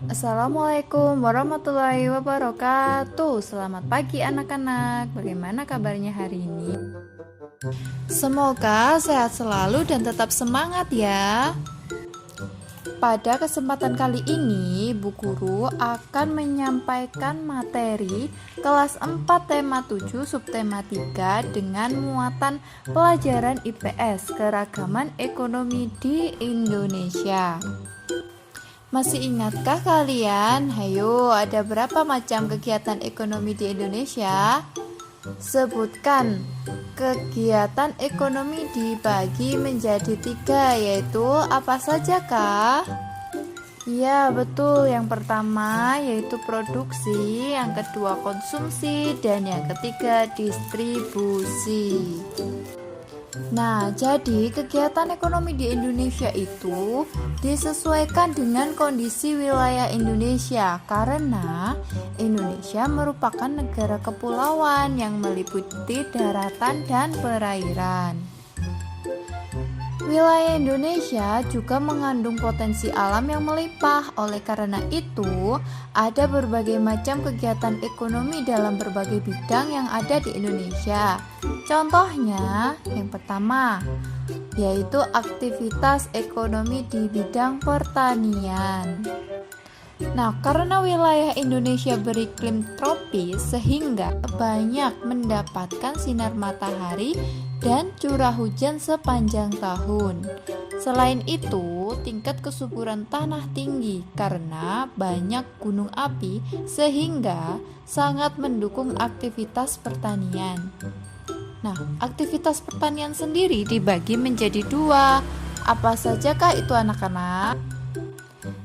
Assalamualaikum warahmatullahi wabarakatuh. Selamat pagi anak-anak. Bagaimana kabarnya hari ini? Semoga sehat selalu dan tetap semangat ya. Pada kesempatan kali ini, Bu Guru akan menyampaikan materi kelas 4 tema 7 subtema 3 dengan muatan pelajaran IPS keragaman ekonomi di Indonesia. Masih ingatkah kalian? Hayo, ada berapa macam kegiatan ekonomi di Indonesia? Sebutkan. Kegiatan ekonomi dibagi menjadi 3, yaitu apa saja kah? Ya, betul. Yang pertama yaitu produksi, yang kedua konsumsi, dan yang ketiga distribusi. Nah, jadi kegiatan ekonomi di Indonesia itu disesuaikan dengan kondisi wilayah Indonesia karena Indonesia merupakan negara kepulauan yang meliputi daratan dan perairan. Wilayah Indonesia juga mengandung potensi alam yang melimpah. Oleh karena itu, ada berbagai macam kegiatan ekonomi dalam berbagai bidang yang ada di Indonesia. Contohnya, yang pertama, yaitu aktivitas ekonomi di bidang pertanian. Nah, karena wilayah Indonesia beriklim tropis sehingga banyak mendapatkan sinar matahari dan curah hujan sepanjang tahun. Selain itu, tingkat kesuburan tanah tinggi karena banyak gunung api sehingga sangat mendukung aktivitas pertanian. Nah, aktivitas pertanian sendiri dibagi menjadi 2. Apa sajakah itu anak-anak?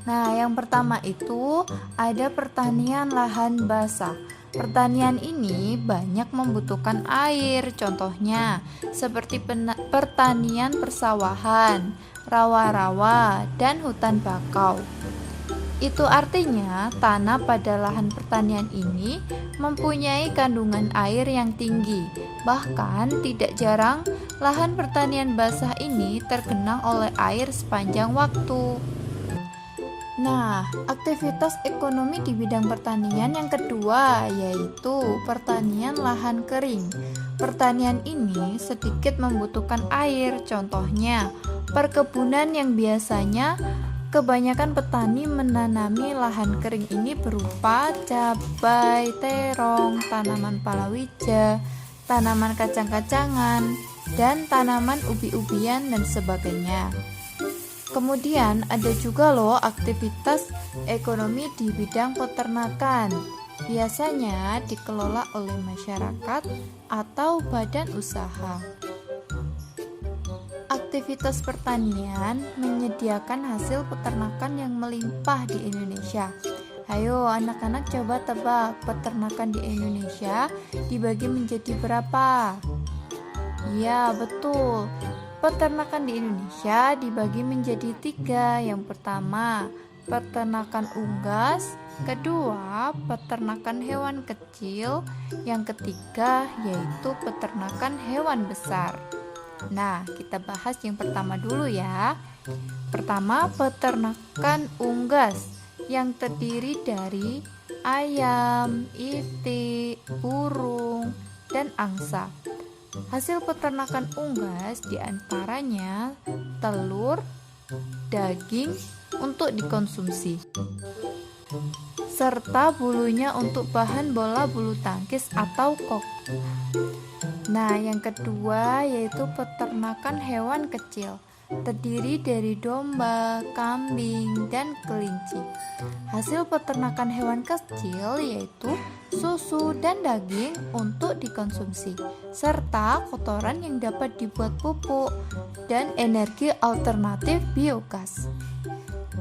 Nah, yang pertama itu ada pertanian lahan basah. Pertanian ini banyak membutuhkan air, contohnya seperti pertanian persawahan, rawa-rawa, dan hutan bakau. Itu artinya tanah pada lahan pertanian ini mempunyai kandungan air yang tinggi. Bahkan tidak jarang lahan pertanian basah ini tergenang oleh air sepanjang waktu. Nah, aktivitas ekonomi di bidang pertanian yang kedua yaitu pertanian lahan kering. Pertanian ini sedikit membutuhkan air, contohnya perkebunan yang biasanya kebanyakan petani menanami lahan kering ini berupa cabai, terong, tanaman palawija, tanaman kacang-kacangan, dan tanaman ubi-ubian dan sebagainya. Kemudian ada juga loh aktivitas ekonomi di bidang peternakan. Biasanya dikelola oleh masyarakat atau badan usaha. Aktivitas pertanian menyediakan hasil peternakan yang melimpah di Indonesia. Ayo anak-anak coba tebak peternakan di Indonesia dibagi menjadi berapa? Ya, betul. Peternakan di Indonesia dibagi menjadi 3. Yang pertama, peternakan unggas. Kedua, peternakan hewan kecil. Yang ketiga, yaitu peternakan hewan besar. Nah, kita bahas yang pertama dulu ya. Pertama, peternakan unggas yang terdiri dari ayam, itik, burung, dan angsa. Hasil peternakan unggas diantaranya telur, daging untuk dikonsumsi, serta bulunya untuk bahan bola bulu tangkis atau kok. Nah, yang kedua yaitu peternakan hewan kecil, terdiri dari domba, kambing, dan kelinci. Hasil peternakan hewan kecil yaitu susu dan daging untuk dikonsumsi, serta kotoran yang dapat dibuat pupuk dan energi alternatif biogas.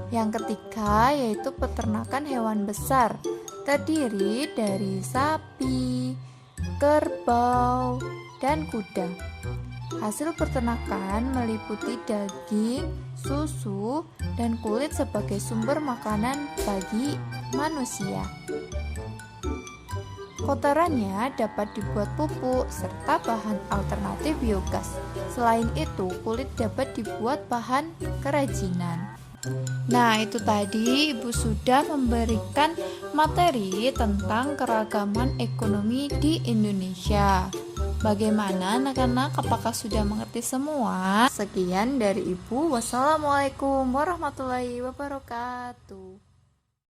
Yang ketiga yaitu peternakan hewan besar, terdiri dari sapi, kerbau, dan kuda. Hasil peternakan meliputi daging, susu, dan kulit sebagai sumber makanan bagi manusia. Kotorannya dapat dibuat pupuk serta bahan alternatif biogas. Selain itu, kulit dapat dibuat bahan kerajinan. Nah, itu tadi Ibu sudah memberikan materi tentang keragaman ekonomi di Indonesia. Bagaimana anak-anak? Apakah sudah mengerti semua? Sekian dari Ibu. Wassalamualaikum warahmatullahi wabarakatuh.